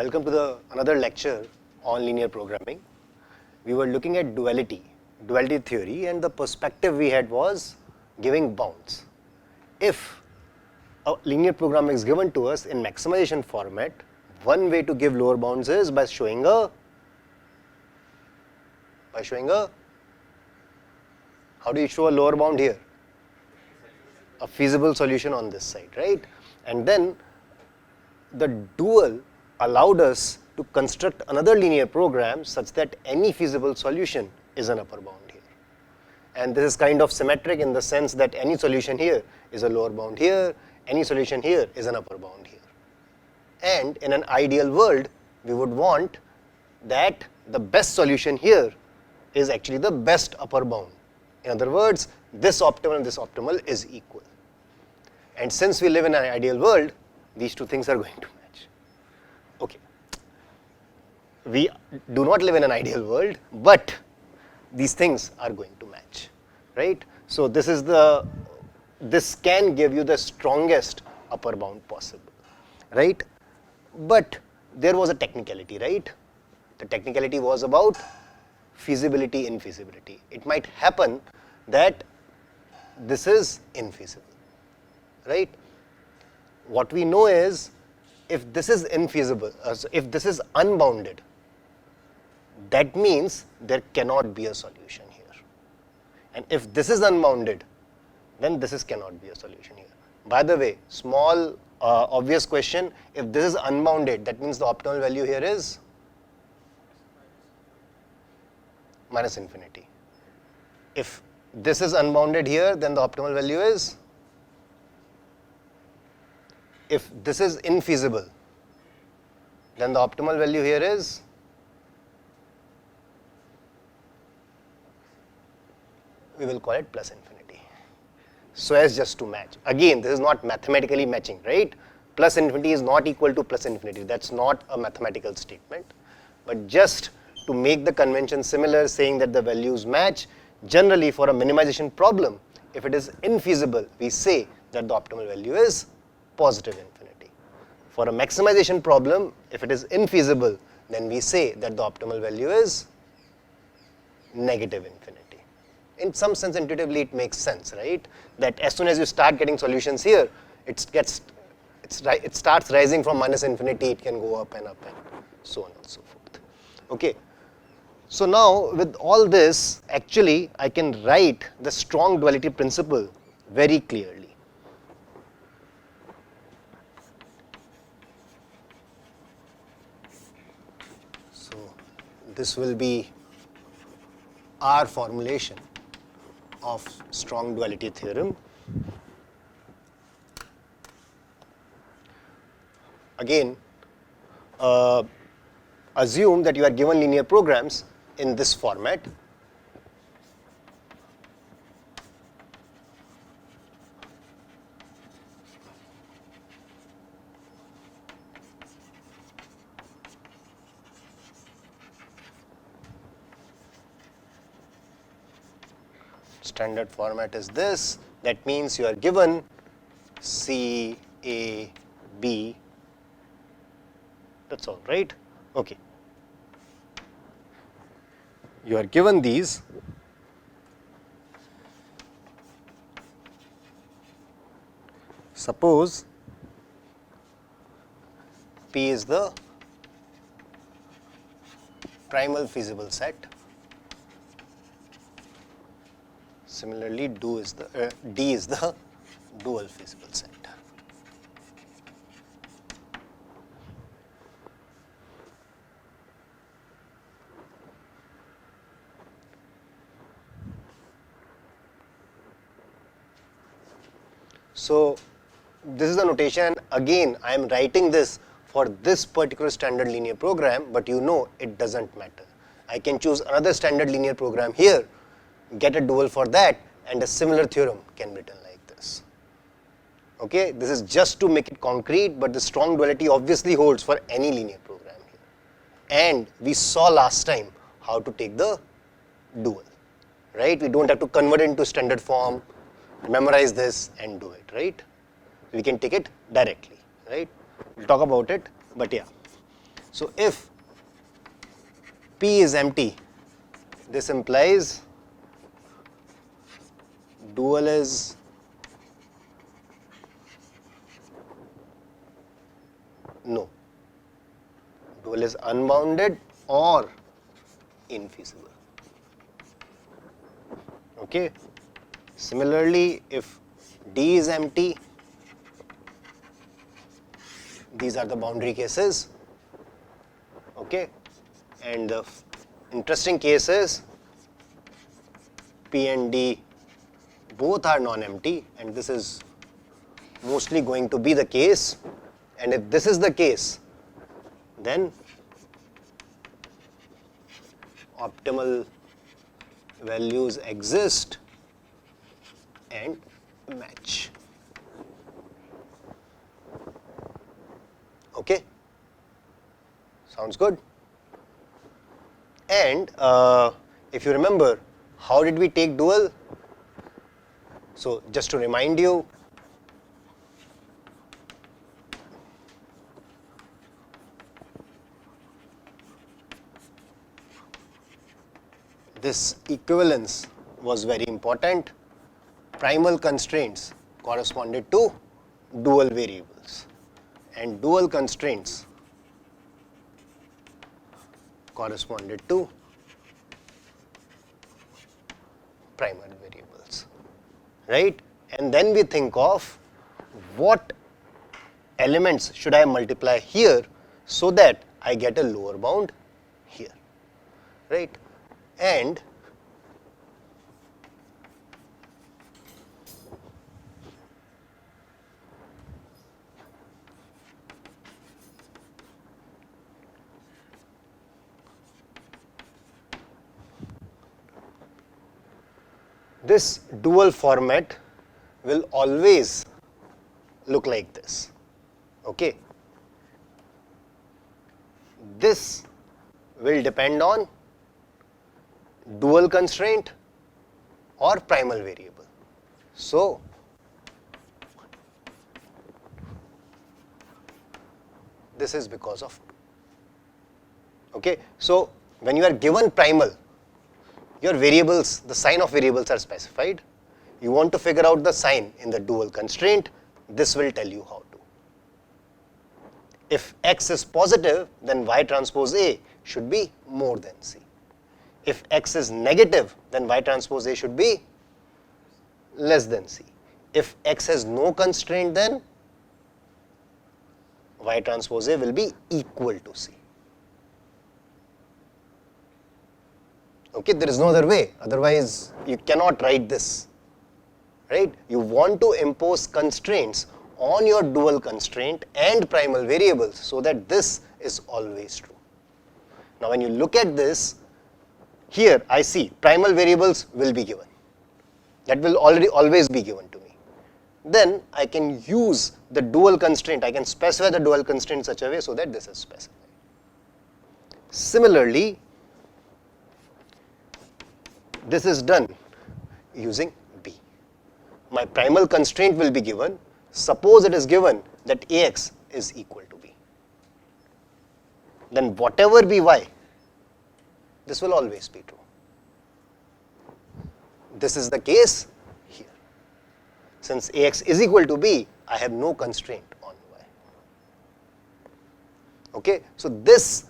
Welcome to another lecture on linear programming. We were looking at duality theory, and the perspective we had was giving bounds. If a linear program is given to us in maximization format, one way to give lower bounds is by showing a how do you show a lower bound here? A feasible solution on this side, right? And then the dual allowed us to construct another linear program such that any feasible solution is an upper bound here. And this is kind of symmetric in the sense that any solution here is a lower bound here, any solution here is an upper bound here. And in an ideal world, we would want that the best solution here is actually the best upper bound. In other words, this optimal and this optimal is equal. And since we live in an ideal world, these two things are going to match. Okay. We do not live in an ideal world, but these things are going to match, right? So this can give you the strongest upper bound possible, right? But there was a technicality, right? The technicality was about feasibility, infeasibility. It might happen that this is infeasible, right? What we know is if this is infeasible, if this is unbounded, that means there cannot be a solution here. And if this is unbounded, then this cannot be a solution here. By the way, small obvious question, if this is unbounded, that means the optimal value here is minus infinity. If this is unbounded here, then the optimal value is, if this is infeasible, then the optimal value here is, we will call it plus infinity, so as just to match. Again, this is not mathematically matching, right? Plus infinity is not equal to plus infinity. That's not a mathematical statement, but just to make the convention similar, saying that the values match. Generally, for a minimization problem, if it is infeasible, we say that the optimal value is positive infinity. For a maximization problem, if it is infeasible, then we say that the optimal value is negative infinity. In some sense, intuitively, it makes sense, right? That as soon as you start getting solutions here, it starts rising from minus infinity, it can go up and so on and so forth. Okay. So now, with all this, actually, I can write the strong duality principle very clearly. So this will be our formulation of strong duality theorem. Again, assume that you are given linear programs in this format. Standard format is this. That means you are given C, A, B. That's all, right? Okay. You are given these. Suppose P is the primal feasible set. Similarly, D is the dual feasible set. So this is the notation. Again, I am writing this for this particular standard linear program, but you know it doesn't matter. I can choose another standard linear program here, get a dual for that, and a similar theorem can be written like this. Okay, this is just to make it concrete, but the strong duality obviously holds for any linear program here. And we saw last time how to take the dual, right? We don't have to convert it into standard form, memorize this and do it, right? We can take it directly, right? We'll talk about it, but yeah. So if P is empty, this implies dual is no. Dual is unbounded or infeasible. Okay. Similarly, if D is empty, these are the boundary cases. Okay. And the interesting case is P and D both are non-empty, and this is mostly going to be the case. And if this is the case, then optimal values exist and match. Okay? Sounds good? And if you remember, how did we take dual? So just to remind you, this equivalence was very important. Primal constraints corresponded to dual variables, and dual constraints corresponded to primal variables, right? And then we think of what elements should I multiply here so that I get a lower bound here, right? And this dual format will always look like this. Okay? This will depend on dual constraint or primal variable. So, this is because of 2. Okay? So, when you are given primal, your variables, the sign of variables are specified. You want to figure out the sign in the dual constraint, this will tell you how to. If x is positive, then y transpose A should be more than C. If x is negative, then y transpose A should be less than C. If x has no constraint, then y transpose A will be equal to C. Okay, there is no other way, otherwise you cannot write this, right? You want to impose constraints on your dual constraint and primal variables so that this is always true. Now when you look at this, here I see primal variables will be given. That will always be given to me. Then I can use the dual constraint, I can specify the dual constraint in such a way so that this is specified. Similarly, this is done using B. My primal constraint will be given. Suppose it is given that Ax is equal to B. Then whatever be y, this will always be true. This is the case here. Since Ax is equal to B, I have no constraint on y. Okay, so this,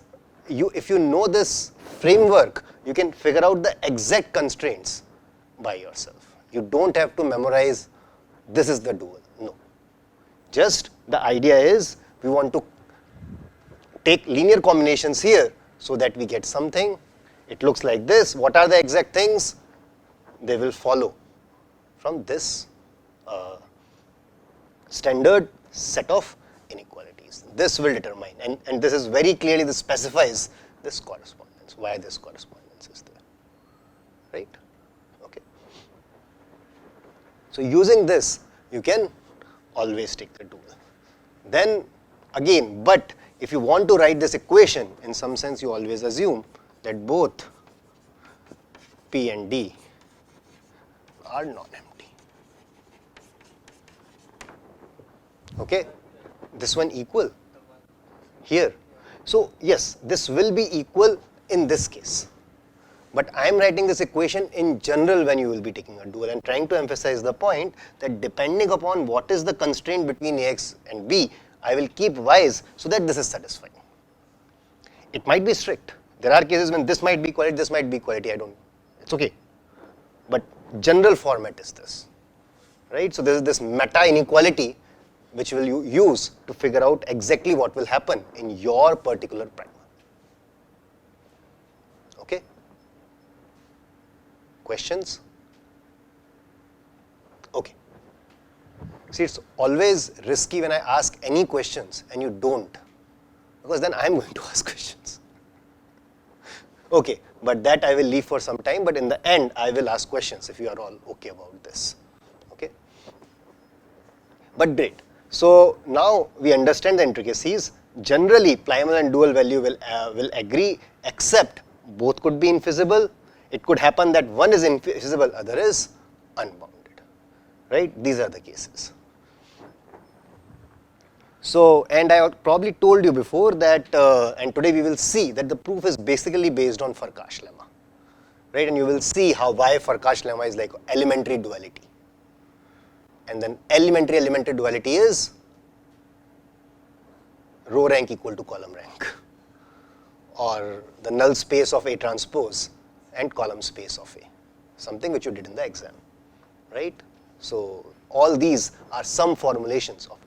if you know this framework, you can figure out the exact constraints by yourself. You don't have to memorize this is the dual, no. Just the idea is we want to take linear combinations here so that we get something. It looks like this. What are the exact things? They will follow from this standard set of inequalities. This will determine, and this is very clearly, this specifies this correspondence, why this correspondence is there, right? Okay. So using this, you can always take the dual. Then again, but if you want to write this equation, in some sense you always assume that both P and D are non-empty. Okay, this one equal here. So yes, this will be equal in this case. But I am writing this equation in general when you will be taking a dual and trying to emphasize the point that depending upon what is the constraint between Ax and B, I will keep Y's so that this is satisfying. It might be strict. There are cases when this might be equality, this might be equality, it's okay. But general format is this, right? So there is this meta inequality which will you use to figure out exactly what will happen in your particular primer. Okay? Questions? Okay. See, it's always risky when I ask any questions and you don't, because then I'm going to ask questions. Okay, but that I will leave for some time, but in the end I will ask questions if you are all okay about this. Okay? But great. So now we understand the intricacies. Generally, primal and dual value will agree, except both could be infeasible. It could happen that one is infeasible, other is unbounded. Right? These are the cases. So, and I probably told you before that, and today we will see that the proof is basically based on Farkash lemma, right? And you will see how why Farkash lemma is like elementary duality. And then elementary duality is row rank equal to column rank, or the null space of A transpose and column space of A, something which you did in the exam, right? So all these are some formulations of